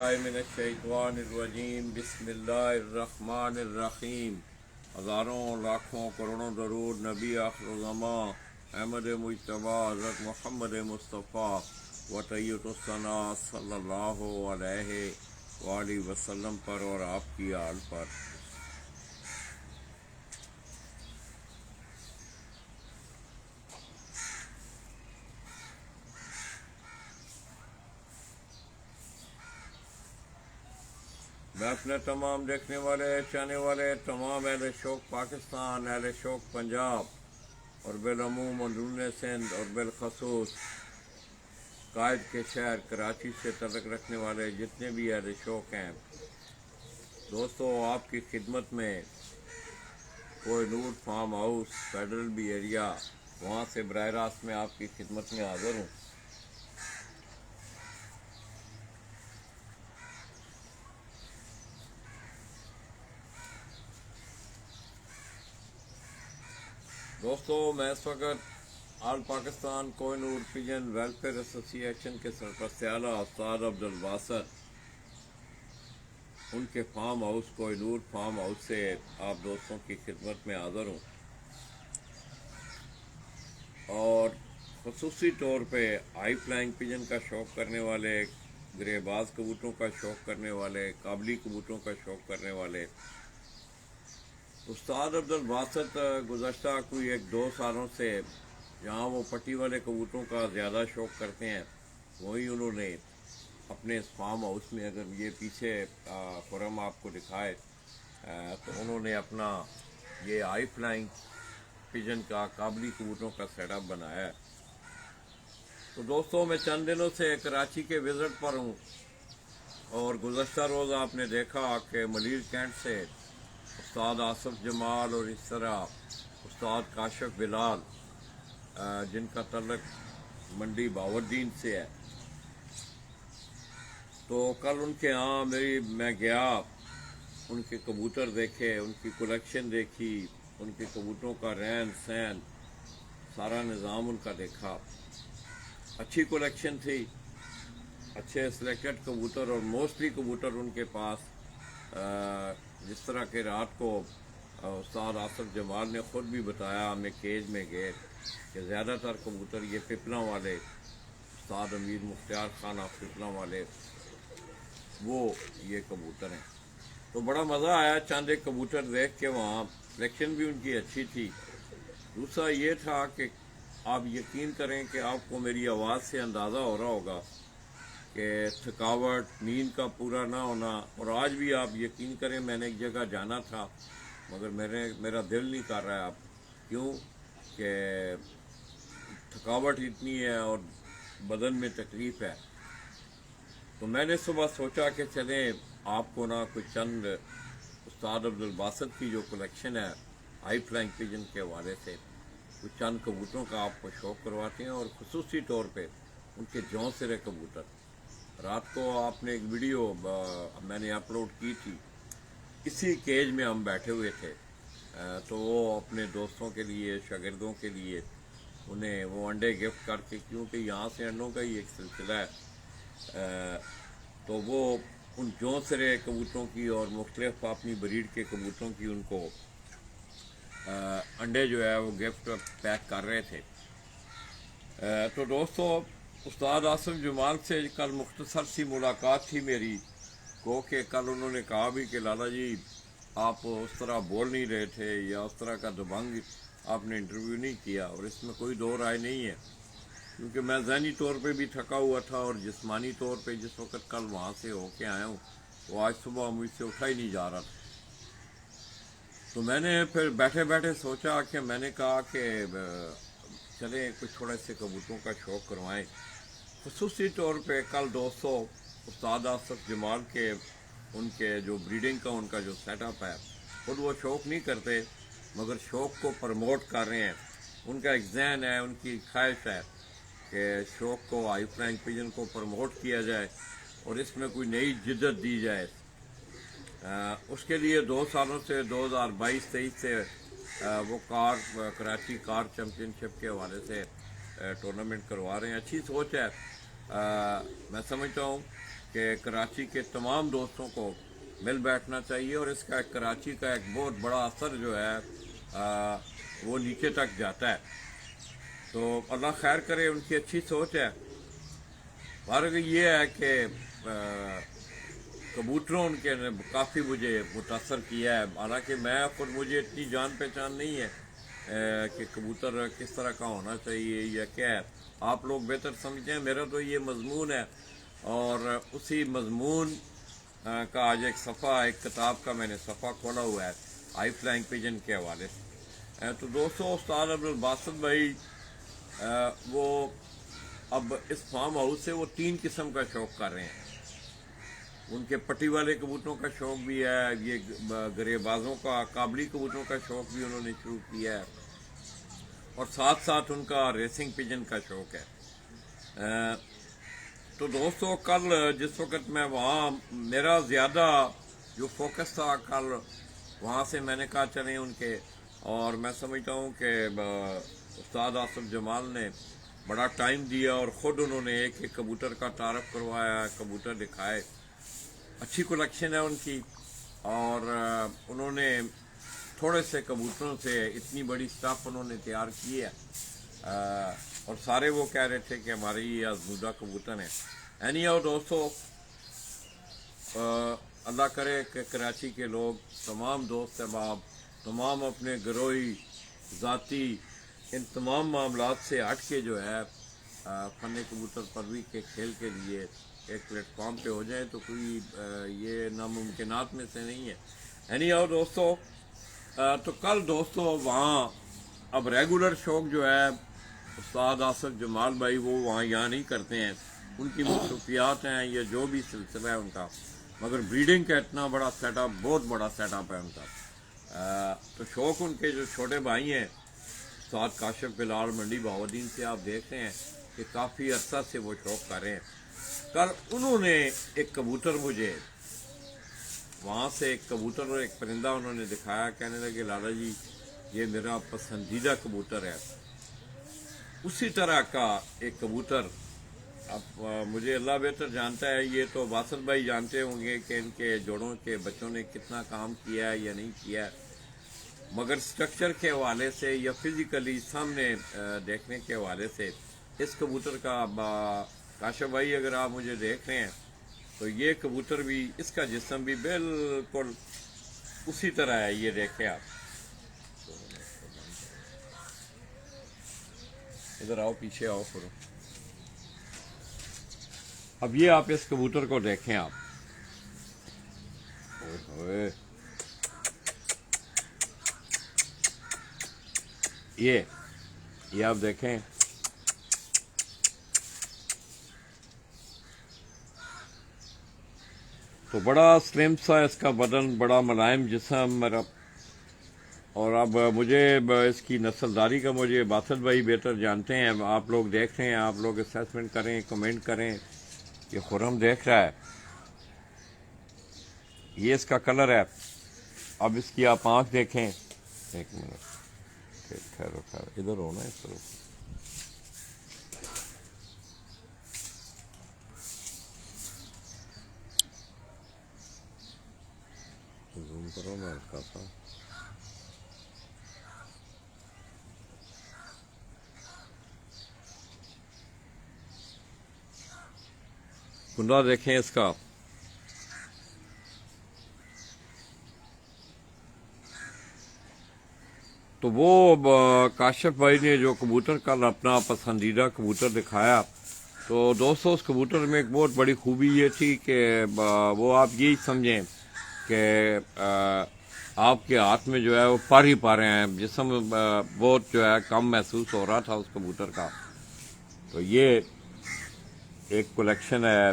मिनश्शैतानिर्रजीम बिस्मिल्लाहिर्रहमानिर्रहीम। हज़ारों लाखों करोड़ों दरूद नबी आखिरुज़्ज़मा अहमद मुज्तबा हज़रत मोहम्मद मुस्तफ़ा व तय्यबुस्सना सल्लल्लाहु अलैहि वसल्लम पर और आपकी आल पर। मैं अपने तमाम देखने वाले चाहने वाले तमाम अहले शौक़ पाकिस्तान, अहले शौक़ पंजाब और बिलअमूम अंदरून सिंध और बिलखसूस कायद के शहर कराची से तल्लुक़ रखने वाले जितने भी अहले शौक़ हैं, दोस्तों आपकी खिदमत में Kohinoor farm house Federal B Area, वहाँ से बराह रास्त में आपकी खिदमत में हाज़िर हूँ। दोस्तों मैं इस वक्त all Pakistan Kohinoor pigeon welfare association के सरपरस्त आला उस्ताद अब्दुल बासित उनके farm house Kohinoor farm house से आप दोस्तों की खिदमत में हाज़िर हूँ और ख़ुसूसी तौर पे हाई फ्लाइंग पिजन का शौक़ करने वाले, ग्रेबाज कबूतरों का शौक़ करने वाले, काबली कबूतरों का शौक़ करने वाले उस्ताद अब्दुल बासित गुज़श्ता कोई 1-2 सालों से जहाँ वो पट्टी वाले कबूतरों का ज़्यादा शौक़ करते हैं, वहीं उन्होंने अपने इस फार्म हाउस में, अगर ये पीछे फोरम आपको दिखाए तो उन्होंने अपना ये हाई फ्लाइंग पिजन का काबली कबूतरों का सेटअप बनाया है। तो दोस्तों मैं चंद दिनों से कराची के विज़िट पर हूँ और गुज़श्ता रोज़ आपने देखा कि मलीर कैंट से उस्ताद आसिफ जमाल और इस तरह उस्ताद काशिफ बिलाल जिनका तल्लुक़ मंडी बावरदीन से है, तो कल उनके यहाँ मैं गया, उनके कबूतर देखे, उनकी कलेक्शन देखी, उनके कबूतरों का रहन सहन, सारा निज़ाम उनका देखा। अच्छी कलेक्शन थी, अच्छे सिलेक्टेड कबूतर और मोस्टली कबूतर उनके पास जिस तरह के रात को उस्ताद आसिफ जमाल ने ख़ुद भी बताया हमें केज में गए कि ज़्यादातर कबूतर ये पिपला वाले, उस्ताद अमीर मुख्तियार खान पिपला वाले वो ये कबूतर हैं। तो बड़ा मज़ा आया चंद एक कबूतर देख के, वहाँ सिलेक्शन भी उनकी अच्छी थी। दूसरा ये था कि आप यकीन करें कि आपको मेरी आवाज़ से अंदाज़ा हो रहा होगा कि थकावट, नींद का पूरा ना होना, और आज भी आप यकीन करें मैंने एक जगह जाना था मगर मेरा दिल नहीं कर रहा है। आप क्यों कि थकावट इतनी है और बदन में तकलीफ़ है। तो मैंने सुबह सोचा कि चलें आपको ना कुछ चंद उस्ताद अब्दुल बासित की जो कलेक्शन है हाई फ्लाइंग पिजन के हवाले से कुछ चंद कबूतरों का आपको शौक़ करवाते हैं, और ख़ुसूसी तौर पे उनके जौं सिरे कबूतर। रात को आपने एक वीडियो मैंने अपलोड की थी, इसी केज में हम बैठे हुए थे, तो वो अपने दोस्तों के लिए, शागिर्दों के लिए उन्हें वो अंडे गिफ्ट करके, क्योंकि यहाँ से अंडों का ही एक सिलसिला है, तो वो उन जौं सिरे कबूतरों की और मुख्तलिफ अपनी ब्रीड के कबूतरों की उनको अंडे जो है वो गिफ्ट पैक कर रहे थे। तो दोस्तों उस्ताद आसिफ जमाल से कल मुख्तसर सी मुलाकात थी मेरी, को कि कल उन्होंने कहा भी कि लाला जी आप उस तरह बोल नहीं रहे थे या उस तरह का दबंग आपने इंटरव्यू नहीं किया, और इसमें कोई दो राय नहीं है, क्योंकि मैं ज़हनी तौर पे भी थका हुआ था और जिस्मानी तौर पे जिस वक्त कल वहाँ से होके आया हूँ वो आज सुबह मुझसे उठा ही नहीं जा रहा था। तो मैंने फिर बैठे बैठे सोचा कि मैंने कहा कि चलें कुछ थोड़ा से कबूतरों का शौक़ करवाएं। ख़ुसूसी तौर पे कल दोस्तों उस्ताद आसिफ जमाल के उनके जो ब्रीडिंग का उनका जो सेटअप है, खुद वो शौक़ नहीं करते मगर शौक़ को प्रमोट कर रहे हैं। उनका एक जहन है, उनकी ख्वाहिश है कि शौक़ को, हाई फ्लाइंग पिजन को प्रमोट किया जाए और इसमें कोई नई जिद्दत दी जाए। उसके लिए 2 सालों से 2022-23 से वो कराची कार चैम्पियनशिप के हवाले से टूर्नामेंट करवा रहे हैं। अच्छी सोच है। मैं समझता हूँ कि कराची के तमाम दोस्तों को मिल बैठना चाहिए और इसका कराची का एक बहुत बड़ा असर जो है वो नीचे तक जाता है। तो अल्लाह खैर करे, उनकी अच्छी सोच है। फर्क ये है कि कबूतरों उनके ने काफ़ी मुझे मुतासर किया है। हालांकि मैं खुद, मुझे इतनी जान पहचान नहीं है कि कबूतर किस तरह का होना चाहिए या क्या है, आप लोग बेहतर समझते हैं। मेरा तो ये मजमून है और उसी मजमून का आज एक सफ़ा, एक किताब का मैंने सफ़ा खोला हुआ है हाई फ्लाइंग पिजन के हवाले से। तो दोस्तों, उस्ताद अब्दुल बासित भाई वो अब इस फार्म हाउस से वो 3 किस्म का शौक कर रहे हैं। उनके पट्टी वाले कबूतरों का शौक भी है, ये गरेबाजों का, काबली कबूतरों का शौक भी उन्होंने शुरू किया है और साथ साथ उनका रेसिंग पिजन का शौक है। तो दोस्तों, कल जिस वक्त मैं वहाँ, मेरा ज़्यादा जो फोकस था कल वहाँ से, मैंने कहा चलें उनके, और मैं समझता हूँ कि उस्ताद आसिफ जमाल ने बड़ा टाइम दिया और ख़ुद उन्होंने एक एक कबूतर का तारफ़ करवाया, कबूतर दिखाए। अच्छी कलेक्शन है उनकी और उन्होंने थोड़े से कबूतरों से इतनी बड़ी स्टाफ उन्होंने तैयार की है और सारे वो कह रहे थे कि हमारे ये आजमूदा कबूतर हैं। एनी हाउ दोस्तों, अल्लाह करे कि कराची के लोग, तमाम दोस्त अहबाब, तमाम अपने घरोई ज़ाती इन तमाम मामलात से हट के जो है फ़न कबूतर परवी के खेल के लिए एक प्लेटफॉर्म पे हो जाए तो कोई ये नामुमकिनात में से नहीं है। एनी हाउ दोस्तों, तो कल दोस्तों वहाँ अब रेगुलर शौक जो है उस्ताद आसिफ जमाल भाई वो वहाँ यहाँ नहीं करते हैं, उनकी मसरूफियात हैं या जो भी सिलसिला है उनका, मगर ब्रीडिंग का इतना बड़ा सेटअप, बहुत बड़ा सेटअप है उनका। तो शौक उनके जो छोटे भाई हैं उस्ताद काशिफ बिलाल मंडी बहाउद्दीन से, आप देख रहे हैं कि काफ़ी अर्सा से वो शौक कर रहे हैं। कल उन्होंने एक कबूतर, मुझे वहाँ से एक कबूतर और एक परिंदा उन्होंने दिखाया, कहने लगे लाला जी ये मेरा पसंदीदा कबूतर है। उसी तरह का एक कबूतर, अब मुझे अल्लाह बेहतर जानता है, ये तो बासित भाई जानते होंगे कि इनके जोड़ों के बच्चों ने कितना काम किया है या नहीं किया है, मगर स्ट्रक्चर के हवाले से या फिज़िकली सामने देखने के हवाले से इस कबूतर का, काशिफ भाई अगर आप मुझे देख रहे हैं तो ये कबूतर भी, इसका जिस्म भी बिल्कुल उसी तरह है। ये देखें आप, इधर आओ, पीछे आओ करो। अब ये आप इस कबूतर को देखें आप, ओए ये आप देखें, तो बड़ा स्लिम सा इसका बदन, बड़ा मुलायम जिस्म मेरा। और अब मुझे इसकी नस्लदारी का, मुझे बासित भाई बेहतर जानते हैं, आप लोग देख रहे हैं, आप लोग असेसमेंट करें, कमेंट करें। ये खुरम देख रहा है, ये इसका कलर है। अब इसकी आप आँख देखें, एक मिनट, ठहरो ठहरो, इधर हो ना, इस तरफ जूम करो ना इसका सा। कुंडा देखें इसका, तो वो काशिफ भाई ने जो कबूतर कल अपना पसंदीदा कबूतर दिखाया, तो दोस्तों उस कबूतर में एक बहुत बड़ी खूबी ये थी कि वो आप यही समझें कि आपके हाथ में जो है वो पर ही पा रहे हैं, जिस्म बहुत जो है कम महसूस हो रहा था उस कबूतर का। तो ये एक कलेक्शन है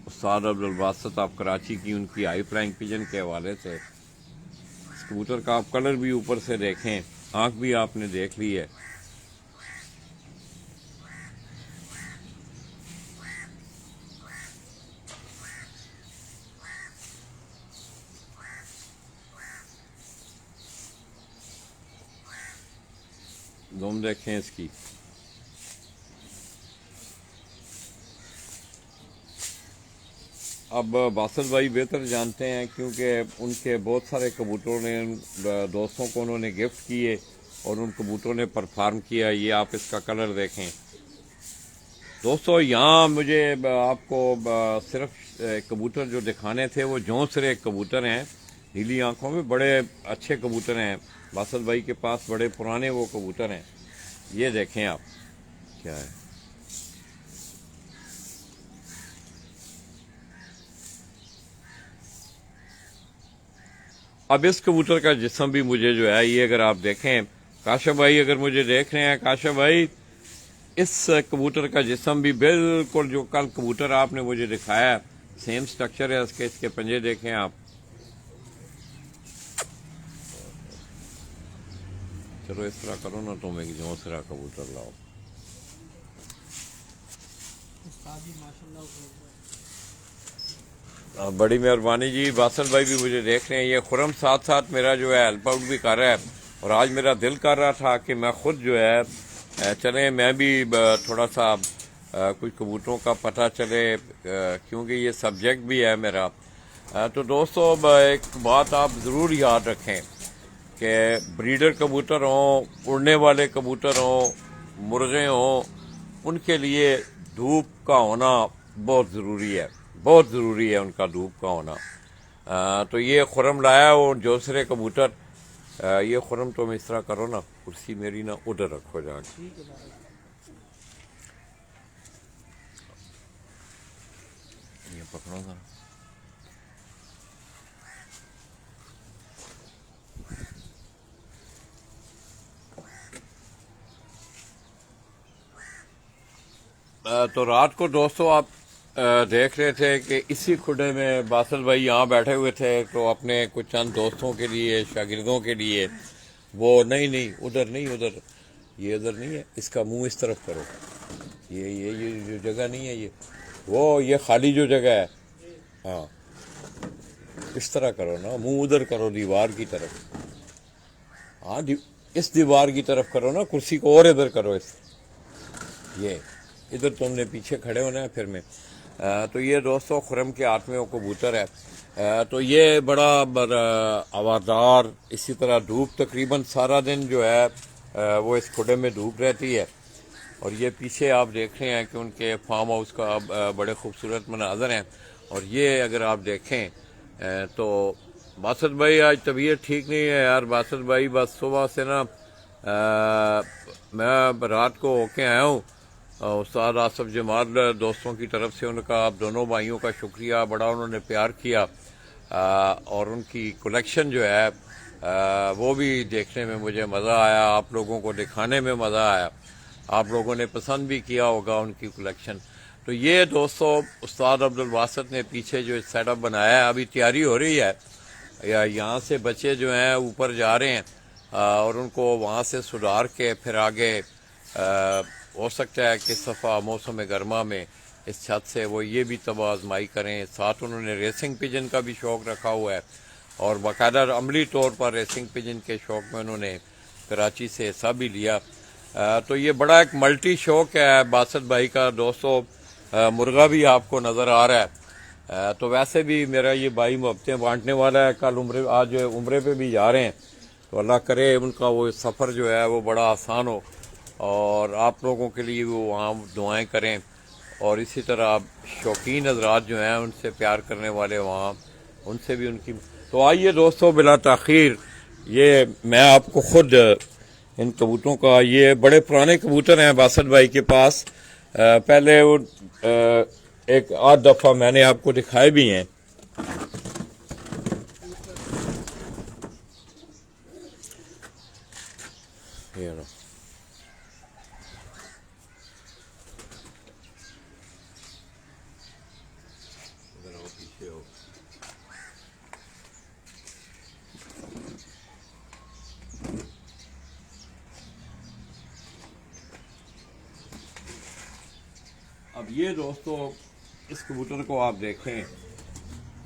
उस्ताद अब्दुल बासित आप कराची की, उनकी हाई फ्लाइंग पिजन के हवाले से। इस कबूतर का आप कलर भी ऊपर से देखें, आँख भी आपने देख ली है। दुम देखें इसकी, अब बासत भाई बेहतर जानते हैं क्योंकि उनके बहुत सारे कबूतरों ने दोस्तों को उन्होंने गिफ्ट किए और उन कबूतरों ने परफॉर्म किया। ये आप इसका कलर देखें दोस्तों। यहाँ मुझे आपको सिर्फ कबूतर जो दिखाने थे वो जौंसरे कबूतर हैं, नीली आंखों में, बड़े अच्छे कबूतर हैं बासत भाई के पास, बड़े पुराने वो कबूतर हैं। ये देखें आप क्या है। अब इस कबूतर का जिस्म भी मुझे जो है ये अगर आप देखें, काशिफ भाई अगर मुझे देख रहे हैं, काशिफ भाई इस कबूतर का जिस्म भी बिल्कुल जो कल कबूतर आपने मुझे दिखाया सेम स्ट्रक्चर है इसके। इसके पंजे देखें आप। चलो इस तरह करो ना, तुम एक जौंसरा कबूतर लाओ। बड़ी मेहरबानी जी। बासल भाई भी मुझे देख रहे हैं। ये खुरम साथ साथ मेरा जो है हेल्प आउट भी कर रहा है और आज मेरा दिल कर रहा था कि मैं खुद जो है चले, मैं भी थोड़ा सा कुछ कबूतरों का पता चले क्योंकि ये सब्जेक्ट भी है मेरा। तो दोस्तों एक बात आप ज़रूर याद रखें कि ब्रीडर कबूतर हों, उड़ने वाले कबूतर हों, मुर्गे हों, उनके लिए धूप का होना बहुत ज़रूरी है, बहुत ज़रूरी है उनका धूप का होना। तो ये खुरम लाया वो जौंसरे कबूतर। ये खुरम तुम इस तरह करो ना, कुर्सी मेरी ना उधर रखो जाके। ये पकड़ो जरा। तो रात को दोस्तों आप देख रहे थे कि इसी खुडे में बासल भाई यहाँ बैठे हुए थे, तो अपने कुछ चंद दोस्तों के लिए, शागिर्दों के लिए वो नहीं उधर नहीं, उधर ये उधर नहीं है, इसका मुंह इस तरफ करो। ये जो जगह नहीं है, ये खाली जो जगह है, हाँ इस तरह करो ना, मुंह उधर करो दीवार की तरफ। हाँ इस दीवार की तरफ करो ना, कुर्सी को और इधर करो। ये इधर तुमने पीछे खड़े होना है फिर मैं। तो ये दोस्तों खुरम के हाथ में वो कबूतर है। तो ये बड़ा हवादार, इसी तरह धूप तकरीबन सारा दिन जो है वो इस खुडे में धूप रहती है। और ये पीछे आप देख रहे हैं कि उनके फार्म हाउस का बड़े खूबसूरत मनाजर हैं। और ये अगर आप देखें तो बासत भाई आज तबीयत ठीक नहीं है यार। बासत भाई बस सुबह से ना मैं रात को होके आया हूँ। उस्ताद आसफ जमाल दोस्तों की तरफ से उनका, आप दोनों भाइयों का शुक्रिया, बड़ा उन्होंने प्यार किया। और उनकी कलेक्शन जो है वो भी देखने में मुझे मज़ा आया, आप लोगों को दिखाने में मज़ा आया, आप लोगों ने पसंद भी किया होगा उनकी कलेक्शन। तो ये दोस्तों उस्ताद अब्दुल बासित ने पीछे जो सेटअप बनाया है, अभी तैयारी हो रही है। यहाँ से बच्चे जो हैं ऊपर जा रहे हैं और उनको वहाँ से सुधार के फिर आगे हो सकता है कि सफ़ा मौसम गर्मा में इस छत से वो ये भी तबाह आजमाई करें। साथ उन्होंने रेसिंग पिजन का भी शौक़ रखा हुआ है और बाकायदा अमली तौर पर रेसिंग पिजन के शौक़ में उन्होंने कराची से हिस्सा भी लिया। तो ये बड़ा एक मल्टी शौक़ है बासत भाई का दोस्तों। मुर्गा भी आपको नज़र आ रहा है। तो वैसे भी मेरा ये भाई मोहब्बतें बांटने वाला है। कल आज उम्रे पे भी जा रहे हैं, तो अल्लाह करे उनका वो सफ़र जो है वो बड़ा आसान हो और आप लोगों के लिए वो वहाँ दुआएं करें। और इसी तरह आप शौकीन हजरात जो हैं, उनसे प्यार करने वाले वहाँ, उनसे भी उनकी। तो आइए दोस्तों बिला ताख़ीर ये मैं आपको खुद इन कबूतरों का, ये बड़े पुराने कबूतर हैं बासत भाई के पास। पहले वो एक आध दफ़ा मैंने आपको दिखाए भी हैं। ये अब ये दोस्तों इस कबूतर को आप देखें,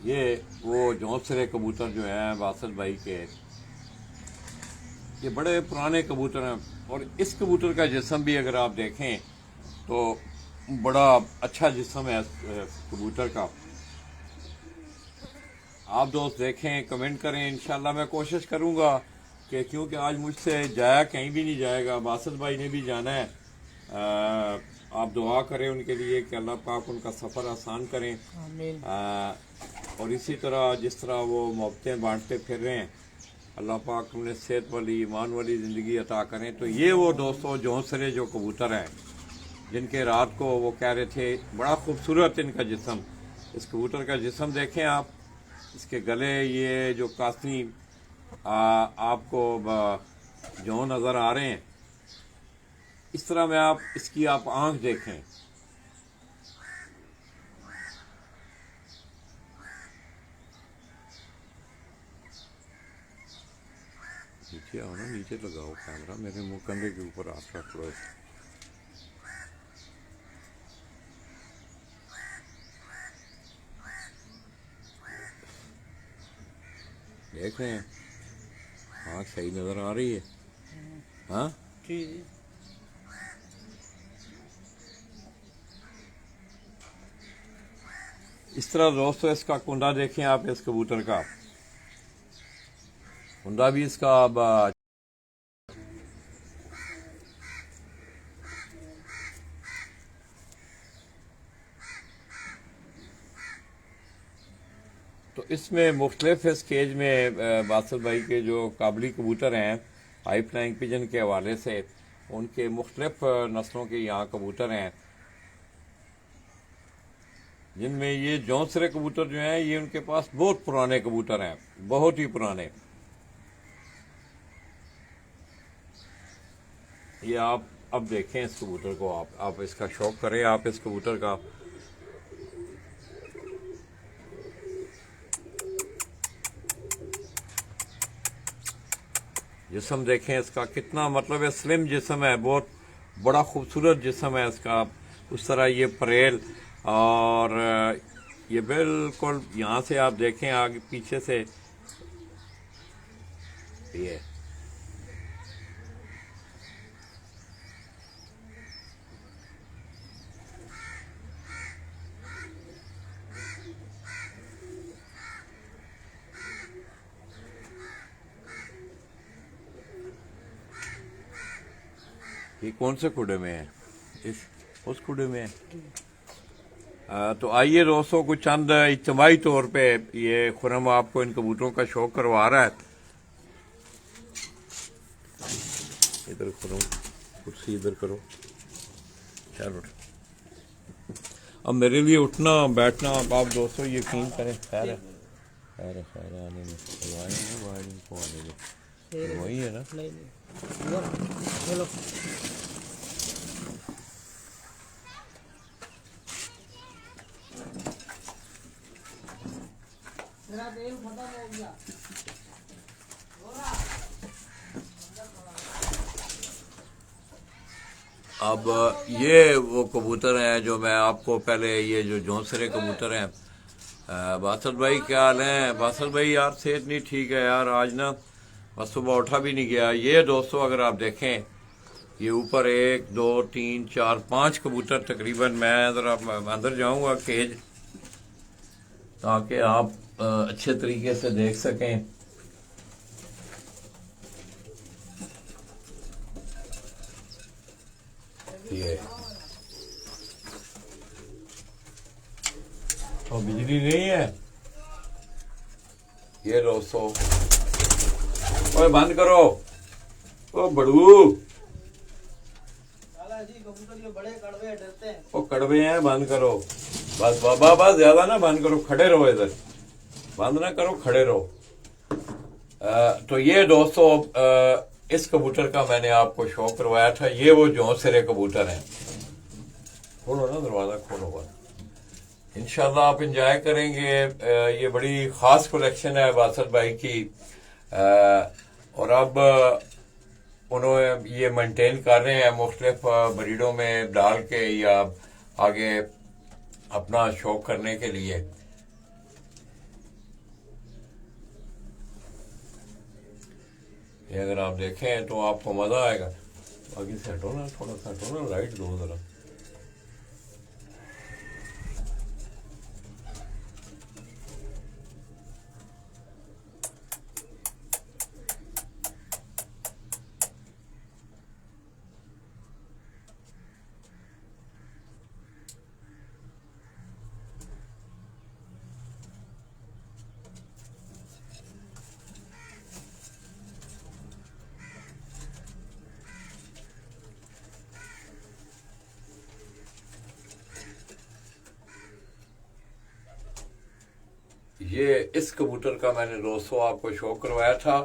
ये वो जौंसरे कबूतर जो हैं बासत भाई के, ये बड़े पुराने कबूतर हैं। और इस कबूतर का जिस्म भी अगर आप देखें तो बड़ा अच्छा जिस्म है कबूतर का। आप दोस्त देखें, कमेंट करें। इंशाल्लाह मैं कोशिश करूंगा कि, क्योंकि आज मुझसे जाया कहीं भी नहीं जाएगा, बासित भाई ने भी जाना है। आप दुआ करें उनके लिए कि अल्लाह पाक उनका सफ़र आसान करें। आमीन। और इसी तरह जिस तरह वो मोहब्बतें बांटते फिर रहे हैं, अल्लाह पाक उन्हें सेहत वाली ईमान वाली ज़िंदगी अता करें। तो ये वो दोस्तों जौंसरे जो कबूतर हैं, जिनके रात को वो कह रहे थे बड़ा खूबसूरत इनका जिस्म। इस कबूतर का जिस्म देखें आप, इसके गले ये जो कास्नी आपको जो नज़र आ रहे हैं, इस तरह में आप इसकी आप आंख देखें। नीचे आओ ना, नीचे लगाओ कैमरा, मेरे मुंह कंधे के ऊपर आप रख लो। देख रहे हैं, आँख सही नज़र आ रही है? हाँ जी। इस तरह दोस्तों इसका कुंडा देखें आप, इस कबूतर का कुंडा भी इसका अब तो इसमें मुख्तलिफ इस केज में बासित भाई के जो काबली कबूतर हैं हाई फ्लाइंग पिजन के हवाले से, उनके मुख्तलिफ नस्लों के यहाँ कबूतर हैं, जिनमें ये जौंसरे कबूतर जो हैं ये उनके पास बहुत पुराने कबूतर हैं, बहुत ही पुराने। ये आप अब देखें इस कबूतर को, आप इसका शौक करें, आप इस कबूतर का जिस्म देखें, इसका कितना मतलब है स्लिम जिस्म है, बहुत बड़ा खूबसूरत जिस्म है इसका। उस तरह ये परेल, और ये बिल्कुल यहाँ से आप देखें आगे पीछे से ये कौन से कूड़े में है? उस कूड़े में है। तो आइए दोस्तों, कुछ चंद इज्तिमाई तौर पे ये खुरम आपको इन कबूतरों का शौक करवा रहा है। इधर खुरम, कुर्सी इधर करो। चलो अब मेरे लिए उठना बैठना आप दोस्तों यकीन करें खैर है, खैर खैर आने में वायरिंग को आने में वही है ना। चलो मेरा तेल खत्म हो गया। अब ये वो कबूतर हैं जो मैं आपको पहले, ये जो जौंसरे कबूतर हैं। बासत भाई क्या हाल है? बासत भाई यार सेहत नहीं ठीक है यार, आज ना बस सुबह उठा भी नहीं गया। ये दोस्तों अगर आप देखें, ये ऊपर 1 2 3 4 5 कबूतर तकरीबन। मैं ज़रा अंदर जाऊंगा केज, ताकि आप अच्छे तरीके से देख सकें। ये तो बिजली नहीं है ये दोस्तों। ओए बंद करो, ओ बड़ू, बड़े कड़वे डरते हैं। ओ कड़वे हैं, बंद करो बस बाबा, बस ज्यादा ना बंद करो, खड़े रहो इधर, बंद ना करो, खड़े रहो। तो ये दोस्तों इस कबूतर का मैंने आपको शौक करवाया था। ये वो जौंसरे कबूतर हैं। खोलो ना दरवाजा, खोलो बस। इंशाल्लाह आप इंजॉय करेंगे। ये बड़ी खास कलेक्शन है बासत भाई की। और अब उन्होंने ये मेंटेन कर रहे हैं मुख्तलिफ ब्रीडों में डाल के, या आगे अपना शौक करने के लिए। ये अगर आप देखें तो आपको मजा आएगा। आगे से हटो ना, थोड़ा सा हटो ना, लाइट दो जरा। ये इस कबूतर का मैंने दोस्तों आपको शो करवाया था।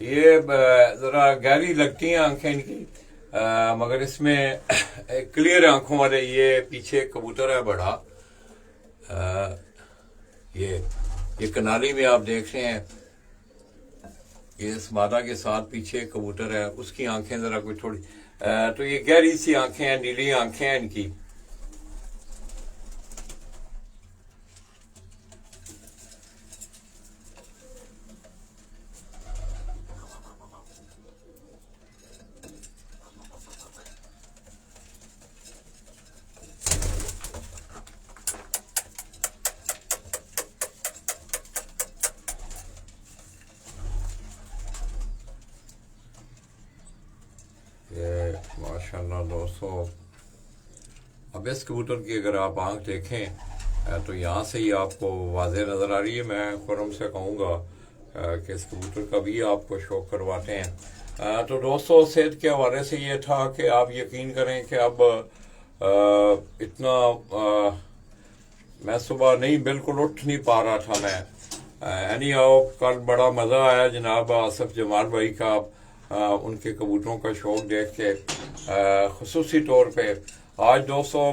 ये जरा गहरी लगती हैं आंखें इनकी, मगर इसमें क्लियर आंखों वाले ये पीछे कबूतर है बड़ा। ये कनाली में आप देख रहे हैं, ये इस मादा के साथ पीछे कबूतर है, उसकी आंखें जरा कुछ थोड़ी तो ये गहरी सी आंखें हैं, नीली आंखें हैं इनकी। ये माशाल्लाह दोस्तों, अब इस कबूतर की अगर आप आंख देखें तो यहाँ से ही आपको वाज़ेह नज़र आ रही है। मैं खुरम से कहूँगा कि इस कबूतर का भी आपको शौक करवाते हैं। तो दोस्तों, सेहत के हवाले से ये था कि आप यकीन करें कि अब इतना मैं सुबह नहीं, बिल्कुल उठ नहीं पा रहा था मैं। एनी हाउ, कल बड़ा मज़ा आया जनाब आसिफ जमाल भाई का उनके कबूतरों का शौक देख के। खुसूसी तौर पे आज दोस्तों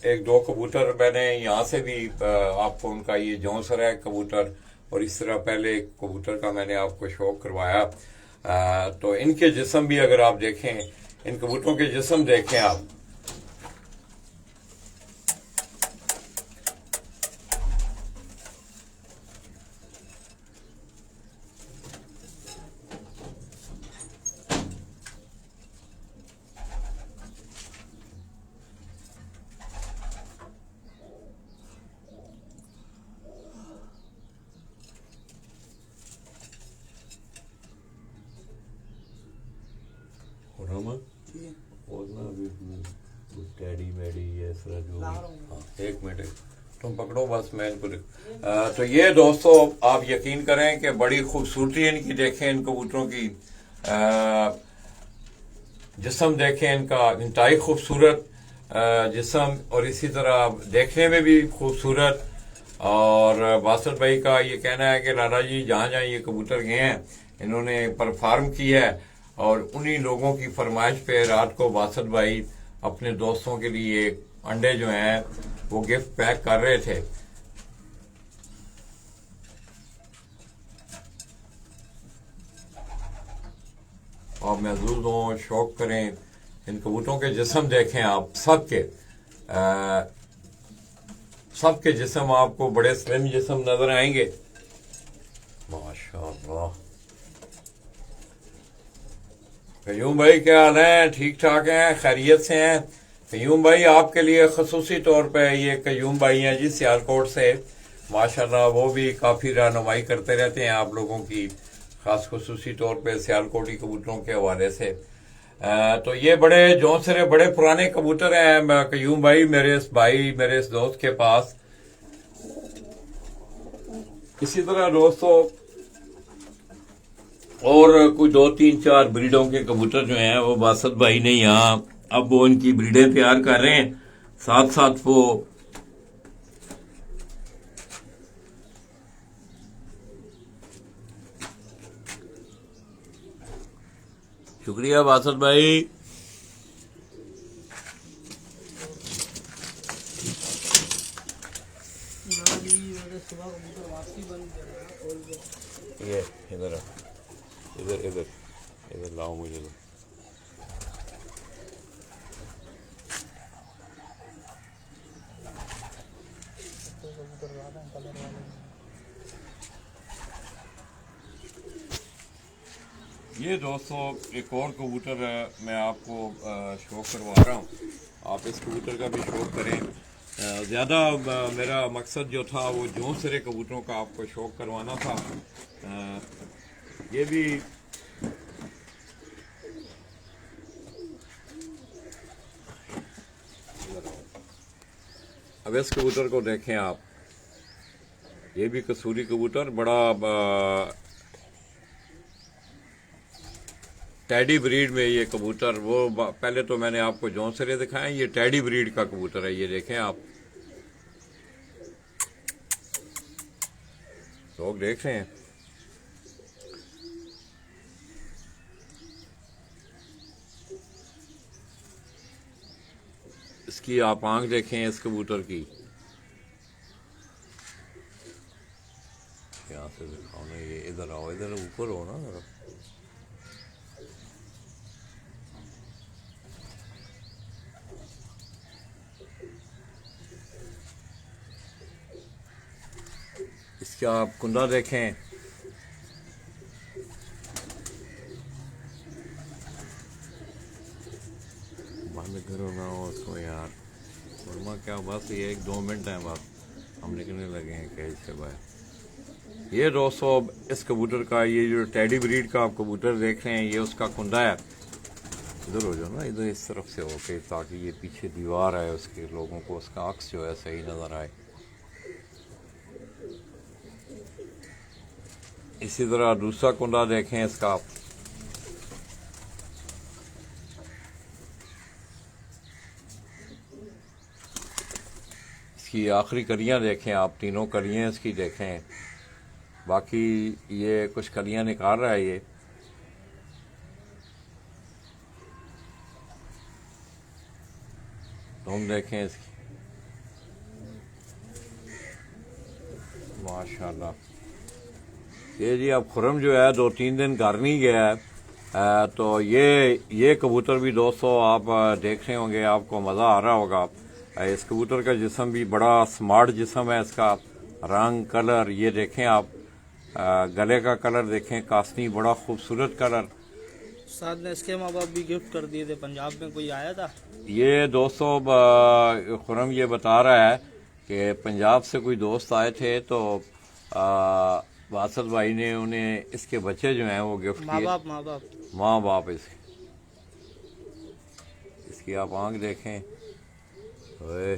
एक दो कबूतर मैंने यहाँ से भी आपको उनका ये जौंसर है कबूतर, और इस तरह पहले एक कबूतर का मैंने आपको शौक करवाया। तो इनके जिस्म भी अगर आप देखें, इन कबूतरों के जिस्म देखें आप, टैडी मैडी ये तरह जो, हाँ एक मिनट तुम पकड़ो बस, मैं इनको तो ये दोस्तों आप यकीन करें कि बड़ी खूबसूरती इनकी देखें, इन कबूतरों की जिस्म देखें इनका, इंतहाई खूबसूरत जिस्म, और इसी तरह देखने में भी खूबसूरत। और बासत भाई का ये कहना है कि लाला जी जहाँ जहाँ ये कबूतर गए हैं इन्होंने परफॉर्म किया है, और उन्हीं लोगों की फरमाइश पे रात को बासत भाई अपने दोस्तों के लिए अंडे जो हैं वो गिफ्ट पैक कर रहे थे। आप महसूस हो, शौक करें, इन कबूतरों के जिस्म देखें आप, सबके जिस्म आपको बड़े स्लिम जिस्म नजर आएंगे माशाअल्लाह। कयूम भाई क्या हाल है? ठीक ठाक हैं, खैरियत से हैं? कयूम भाई आपके लिए खसूसी तौर पे ये कयूम भाई हैं जी सियालकोट से, माशाल्लाह वो भी काफ़ी रहनुमाई करते रहते हैं आप लोगों की, खास खसूसी तौर पे सियालकोटी कबूतरों के हवाले से। तो ये बड़े जौनसरे बड़े पुराने कबूतर हैं कयूम भाई, मेरे इस दोस्त के पास। इसी तरह दोस्तों और कोई 2-3-4 ब्रीडों के कबूतर जो हैं वो बासत भाई ने यहाँ अब वो इनकी ब्रीडें तैयार कर रहे हैं, साथ साथ वो शुक्रिया बासत भाई। ये इधर इधर इधर इधर लाओ मुझे तो। ये दोस्तों एक और कबूतर मैं आपको शौक करवा रहा हूँ, आप इस कबूतर का भी शौक करें। ज़्यादा मेरा मकसद जो था वो जौनसरे कबूतरों का आपको शौक करवाना था। ये भी अब इस कबूतर को देखें आप, ये भी कसूरी कबूतर, बड़ा टैडी ब्रीड में ये कबूतर, वो पहले तो मैंने आपको जौनसरे दिखाए, ये टैडी ब्रीड का कबूतर है, ये देखें आप। लोग देख रहे हैं। इसकी आप आंख देखें इस कबूतर की, यहाँ से दिखाओ ना, ये इधर आओ, इधर ऊपर हो ना जरा। इसका आप कुंदा देखें, बंद करो ना उसको यार, वर्मा क्या, बस ये 1-2 मिनट है बस, हम निकलने लगे हैं केज से बाहर। ये दोस्तों इस कबूतर का, ये जो टेडी ब्रीड का आप कबूतर देख रहे हैं, ये उसका कुंदा है। इधर हो जाओ ना, इधर इस तरफ से होके, ताकि ये पीछे दीवार है उसके, लोगों को उसका अक्स जो है सही नज़र आए। इसी तरह दूसरा कुंदा देखें इसका, इसकी आखिरी कलियां देखें आप, तीनों कलियां इसकी देखें, बाकी ये कुछ कलियां निकाल रहा है ये। तुम देखें इसकी, माशाल्लाह। ये जी अब खुरम जो है 2-3 दिन घर नहीं गया है, तो ये कबूतर भी दोस्तों आप देख रहे होंगे, आपको मज़ा आ रहा होगा। इस कबूतर का जिस्म भी बड़ा स्मार्ट जिस्म है, इसका रंग कलर ये देखें आप, गले का कलर देखें, कास्नी बड़ा खूबसूरत कलर। साथ में इसके माँ बाप भी गिफ्ट कर दिए थे, पंजाब में कोई आया था। ये दोस्तों खुरम ये बता रहा है कि पंजाब से कोई दोस्त आए थे, तो बासत भाई ने उन्हें इसके बच्चे जो हैं वो गिफ्ट किए। माँ बाप इसकी आप आंख देखें, ओए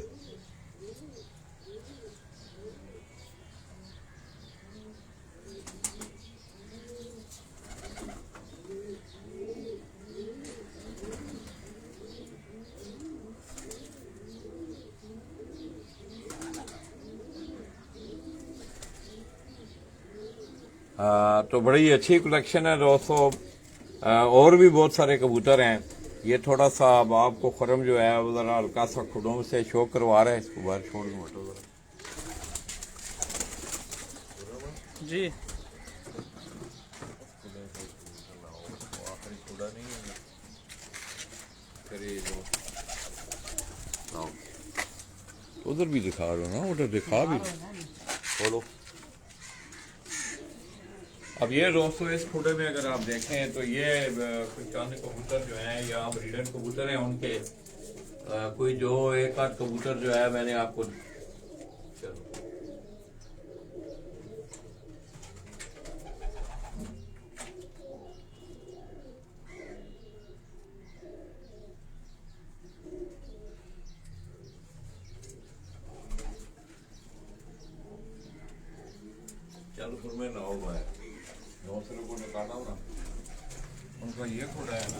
तो बड़ी अच्छी कलेक्शन है दोस्तों। और भी बहुत सारे कबूतर हैं। ये थोड़ा सा अब आपको खुरम जो है वो जरा हल्का सा खुडों से शो करवा रहा है, इसको बाहर छोड़ दो जरा जी। उधर भी दिखा रहे हो ना, उधर दिखा भी बोलो। अब ये दोस्तों इस फोटो में अगर आप देखें तो ये कुछ चंद कबूतर जो हैं, या ब्रीडर कबूतर हैं उनके, कोई जो एक आध कबूतर जो है मैंने आपको, चलो चलो फिर मैं ना हुआ है दूसरे को निकाला हूँ ना, उनका ये खोड़ा है ना,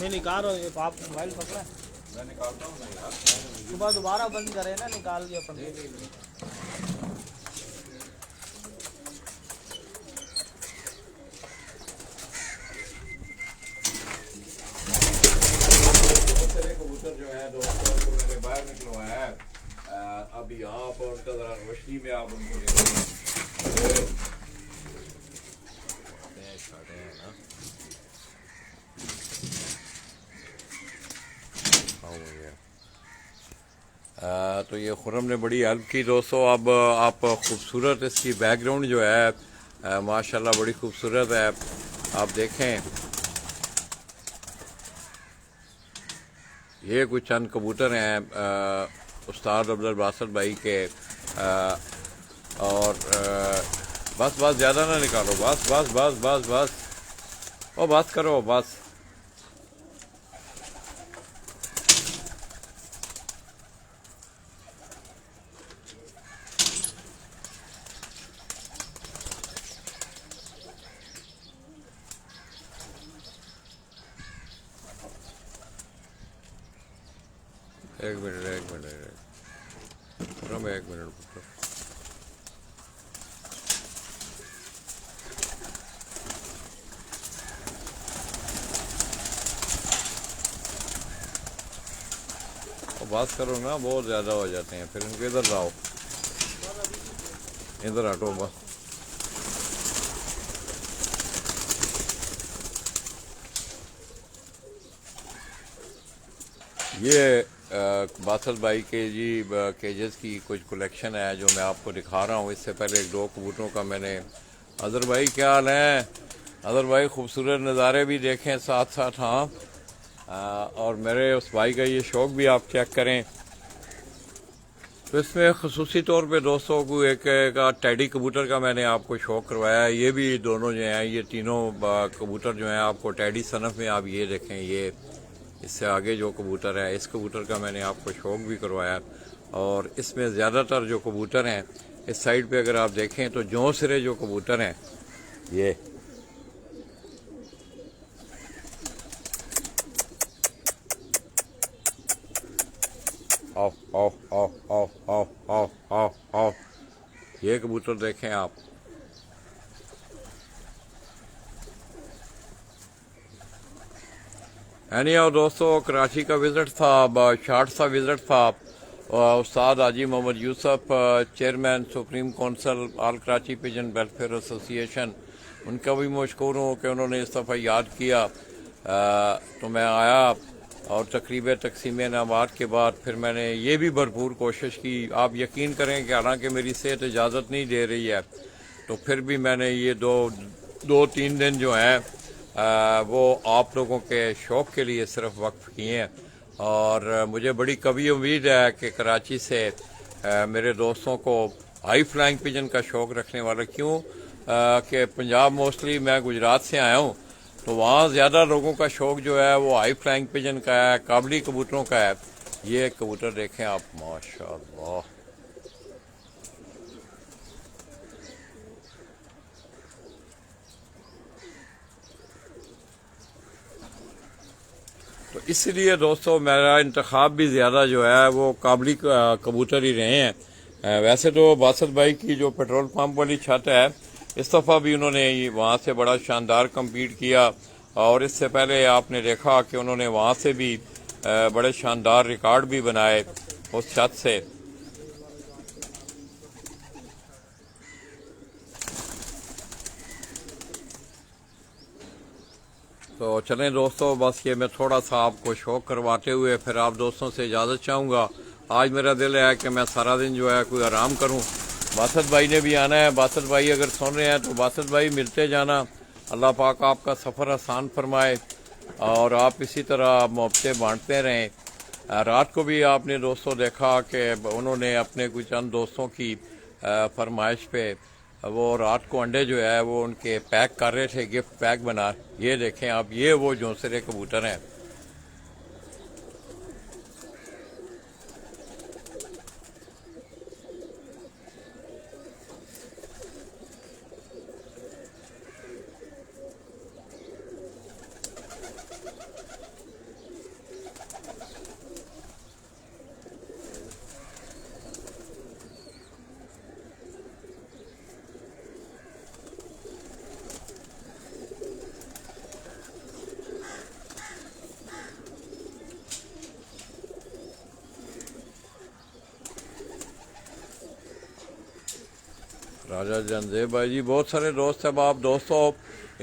मैं निकाल रहा हूँ, आप मोबाइल पकड़ा है, मैं निकालता हूँ ना यार। सुबह दोबारा बंद करे ना, निकाल के अपन। दूसरे कबूतर जो है दोस्तों को मैंने बाहर निकलवाया है, अब यहाँ पर उनका जरा रोशनी में आप उनको देखें। तो ये खुरम ने बड़ी हेल्प की दोस्तों। अब आप खूबसूरत इसकी बैकग्राउंड जो है माशाल्लाह बड़ी खूबसूरत है। आप देखें ये कुछ चंद कबूतर हैं उस्ताद अब्दुल बासत भाई के, और बस बस ज़्यादा ना निकालो, बस बस बस बस बस ओ बस करो बस। एक मिनट एक मिनट एक मिनट। पास करो ना, बहुत ज़्यादा हो जाते हैं, फिर इनको इधर लाओ, इधर हटो बस। ये बासत भाई के जी केजेस की कुछ कलेक्शन है जो मैं आपको दिखा रहा हूँ। इससे पहले एक दो कबूतरों का मैंने। अदर भाई क्या हाल है? अदर भाई खूबसूरत नज़ारे भी देखें साथ साथ। हाँ, और मेरे उस भाई का ये शौक़ भी आप चेक करें। तो इसमें खसूसी तौर पे दोस्तों को एक का टैडी कबूतर का मैंने आपको शौक़ करवाया है। ये भी दोनों जो हैं, ये तीनों कबूतर जो हैं आपको टैडी सनफ में आप ये देखें। ये इससे आगे जो कबूतर है, इस कबूतर का मैंने आपको शौक़ भी करवाया। और इसमें ज़्यादातर जो कबूतर हैं इस साइड पे अगर आप देखें तो जौं सिरे जो कबूतर हैं ये आओ आओ आओ आओ आओ आओ आओ आओ, ये कबूतर देखें आप। एनीहाउ दोस्तों, कराची का विज़िट था, शार्ट सा विज़िट था। उस्ताद Haji Mohammad Yusuf, chairman supreme council all Karachi pigeon welfare association, उनका भी मशकूर हूँ कि उन्होंने इस दफ़ा याद किया। तो मैं आया और तकरीब तकसीम इनामात के बाद फिर मैंने ये भी भरपूर कोशिश की। आप यकीन करें कि हालांकि मेरी सेहत इजाज़त नहीं दे रही है, तो फिर भी मैंने ये दो तीन दिन जो हैं वो आप लोगों के शौक़ के लिए सिर्फ वक्फ किए हैं। और मुझे बड़ी कभी उम्मीद है कि कराची से मेरे दोस्तों को हाई फ्लाइंग पिजन का शौक़ रखने वाला, क्यों कि पंजाब मोस्टली मैं गुजरात से आया हूँ, तो वहाँ ज़्यादा लोगों का शौक़ जो है वो हाई फ्लाइंग पिजन का है, काबली कबूतरों का है। ये कबूतर देखें आप, माशाअल्लाह। तो इसलिए दोस्तों मेरा इंतखाब भी ज़्यादा जो है वो काबली कबूतर ही रहे हैं। वैसे तो बासत भाई की जो पेट्रोल पंप वाली छत है, इस दफ़ा भी उन्होंने वहाँ से बड़ा शानदार कम्पीट किया। और इससे पहले आपने देखा कि उन्होंने वहाँ से भी बड़े शानदार रिकॉर्ड भी बनाए उस छत से। तो चलें दोस्तों, बस ये मैं थोड़ा सा आपको शौक़ करवाते हुए फिर आप दोस्तों से इजाज़त चाहूँगा। आज मेरा दिल है कि मैं सारा दिन जो है कोई आराम करूँ। बासत भाई ने भी आना है। बासत भाई अगर सुन रहे हैं तो बासत भाई मिलते जाना। अल्लाह पाक आपका सफ़र आसान फरमाए और आप इसी तरह मोहब्बतें बांटते रहें। रात को भी आपने दोस्तों देखा कि उन्होंने अपने कुछ चंद दोस्तों की फरमाइश पे वो रात को अंडे जो है वो उनके पैक कर रहे थे, गिफ्ट पैक बना। ये देखें आप, ये वो जौंसरे कबूतर हैं। राजा जंजेब भाई जी, बहुत सारे दोस्त हैं। आप दोस्तों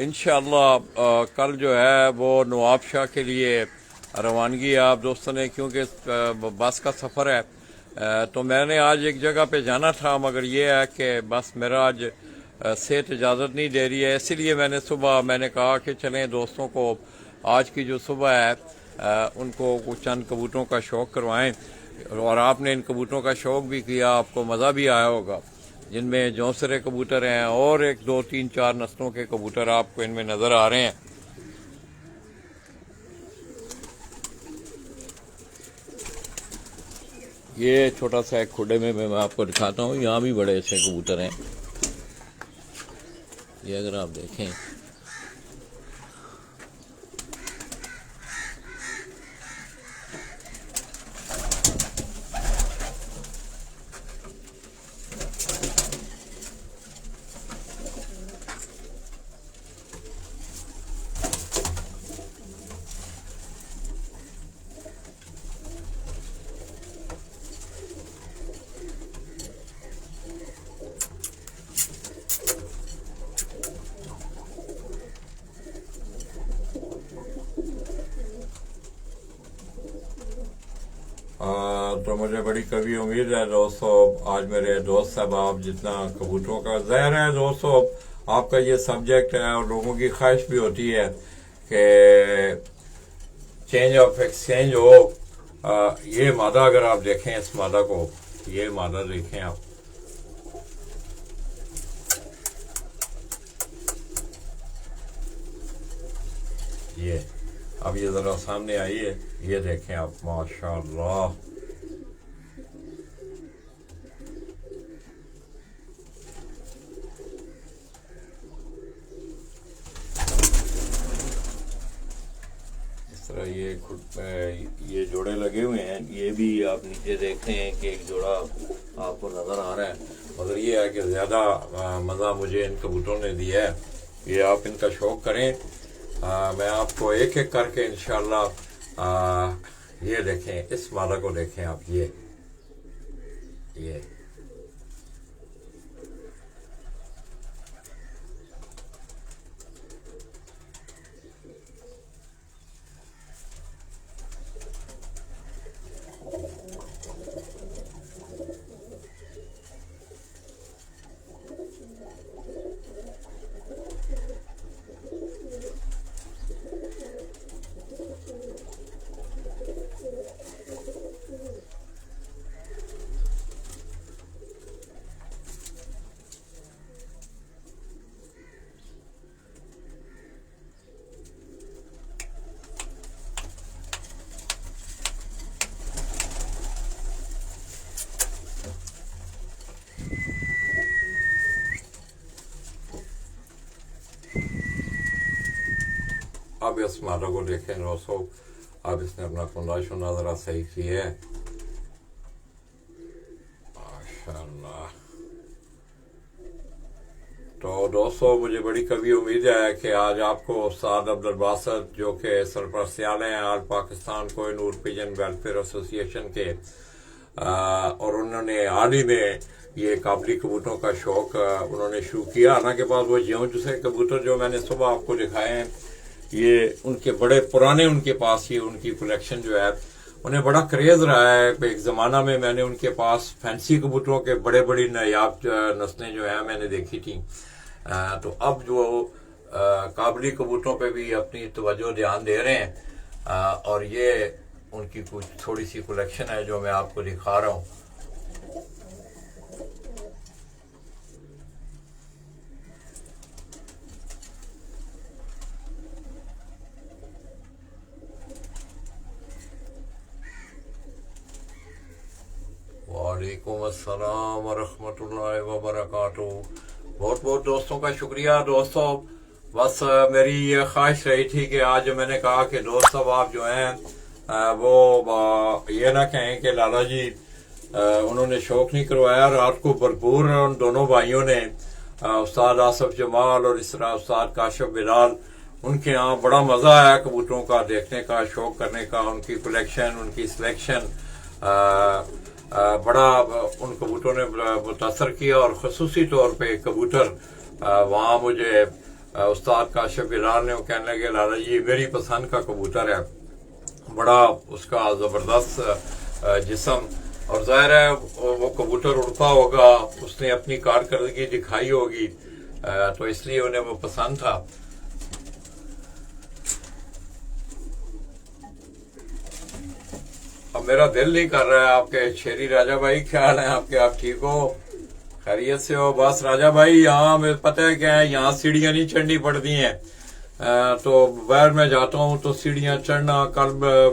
इंशाअल्लाह कल जो है वो नवाब शाह के लिए रवानगी है आप दोस्तों ने, क्योंकि बस का सफ़र है। तो मैंने आज एक जगह पे जाना था, मगर ये है कि बस मेरा आज सेहत इजाज़त नहीं दे रही है। इसीलिए मैंने कहा कि चलें दोस्तों को आज की जो सुबह है उनको कुछ चंद कबूतरों का शौक़ करवाएं। और आपने इन कबूतरों का शौक़ भी किया, आपको मज़ा भी आया होगा। जिनमें जौंसरे कबूतर हैं और एक दो तीन चार नस्लों के कबूतर आपको इनमें नज़र आ रहे हैं। ये छोटा सा एक खुडे में मैं आपको दिखाता हूँ। यहाँ भी बड़े ऐसे कबूतर हैं। ये अगर आप देखें, तो मुझे बड़ी कभी उम्मीद है दोस्तों, आज मेरे दोस्त साहब जितना कबूतरों का ज़ाहिर है दोस्तों, आपका ये सब्जेक्ट है और लोगों की ख्वाहिश भी होती है कि चेंज ऑफ एक्सचेंज हो। ये मादा अगर आप देखें, इस मादा को, ये मादा देखें आप, ये अब ये जरा सामने आई है, ये देखें आप, माशाल्लाह। इस तरह ये जोड़े लगे हुए हैं, ये भी आप नीचे देखते हैं कि एक जोड़ा आपको नजर आ रहा है, मगर ये है कि ज्यादा मजा मुझे इन कबूतरों ने दिया है। ये आप इनका शौक करें। मैं आपको एक एक करके इंशाल्लाह, ये देखें, इस माला को देखें आप, ये अब इस माला को देखें दोस्तों, अब इसने अपना कुंडा शुंडा जरा सही किया है, माशाल्लाह। तो दोस्तों मुझे बड़ी कभी उम्मीद है कि आज आपको उस्ताद अब्दुल बासित, जो कि सरपरस्त हैं all Pakistan Kohinoor pigeon welfare association के, और उन्होंने हाल ही में ये काबली कबूतरों का शौक उन्होंने शुरू किया। हालांकि पास वो ज्यों जैसे कबूतर जो मैंने सुबह आपको दिखाए हैं, ये उनके बड़े पुराने, उनके पास ये उनकी कलेक्शन जो है, उन्हें बड़ा क्रेज रहा है। एक जमाना में मैंने उनके पास फैंसी कबूतरों के बड़े बड़ी नायाब नस्लें जो है मैंने देखी थी। तो अब जो काबली कबूतरों पे भी अपनी तवज्जो ध्यान दे रहे हैं, और ये उनकी कुछ थोड़ी सी कलेक्शन है जो मैं आपको दिखा रहा हूँ। वालेकुम अस्सलाम वरहमतुल्लाहि वबरकातुहू। बहुत बहुत दोस्तों का शुक्रिया। दोस्तों बस मेरी ये ख्वाहिश रही थी कि आज मैंने कहा कि दोस्त साहब आप जो हैं वो ये ना कहें कि लाला जी उन्होंने शौक नहीं करवाया। रात को भरपूर उन दोनों भाइयों ने, उस्ताद आसिफ जमाल और इस तरह उस्ताद काशिफ बिलाल, उनके यहाँ बड़ा मजा आया कबूतरों का देखने का, शौक करने का। उनकी कलेक्शन, उनकी सिलेक्शन बड़ा उन कबूतरों ने मुतासर किया। और खसूसी तौर पे कबूतर वहाँ मुझे उस्ताद काशिफ बिलाल ने कहने लगे, लाला जी मेरी पसंद का कबूतर है, बड़ा उसका जबरदस्त जिस्म, और जाहिर है वो कबूतर उड़ता होगा, उसने अपनी कारकर्दगी दिखाई होगी, तो इसलिए उन्हें वो पसंद था। अब मेरा दिल नहीं कर रहा है। आपके शेरी राजा भाई क्या हाल है आपके? आप ठीक हो, खैरियत से हो? बस राजा भाई यहाँ में पता है क्या है, यहाँ सीढ़ियां नहीं चढ़नी पड़ती हैं, तो बाहर में जाता हूँ तो सीढ़ियां चढ़ना, कल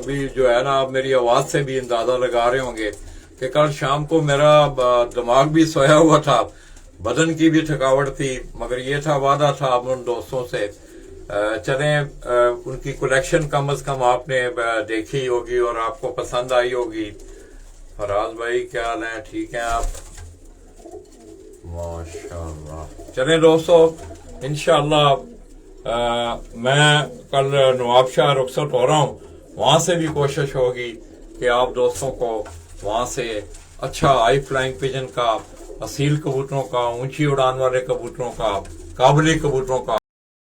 भी जो है ना, आप मेरी आवाज से भी अंदाजा लगा रहे होंगे कि कल शाम को मेरा दिमाग भी सोया हुआ था, बदन की भी थकावट थी, मगर ये था वादा था उन दोस्तों से, चलें उनकी कलेक्शन कम अज कम आपने देखी होगी और आपको पसंद आई होगी। फराज भाई क्या हाल है, ठीक है आप? माशाल्लाह। चलें दोस्तों, इंशाल्लाह मैं कल नवाबशाह रुखसत हो रहा हूँ, वहां से भी कोशिश होगी कि आप दोस्तों को वहां से अच्छा हाई फ्लाइंग पिजन का, असील कबूतरों का, ऊंची उड़ान वाले कबूतरों का, काबली कबूतरों का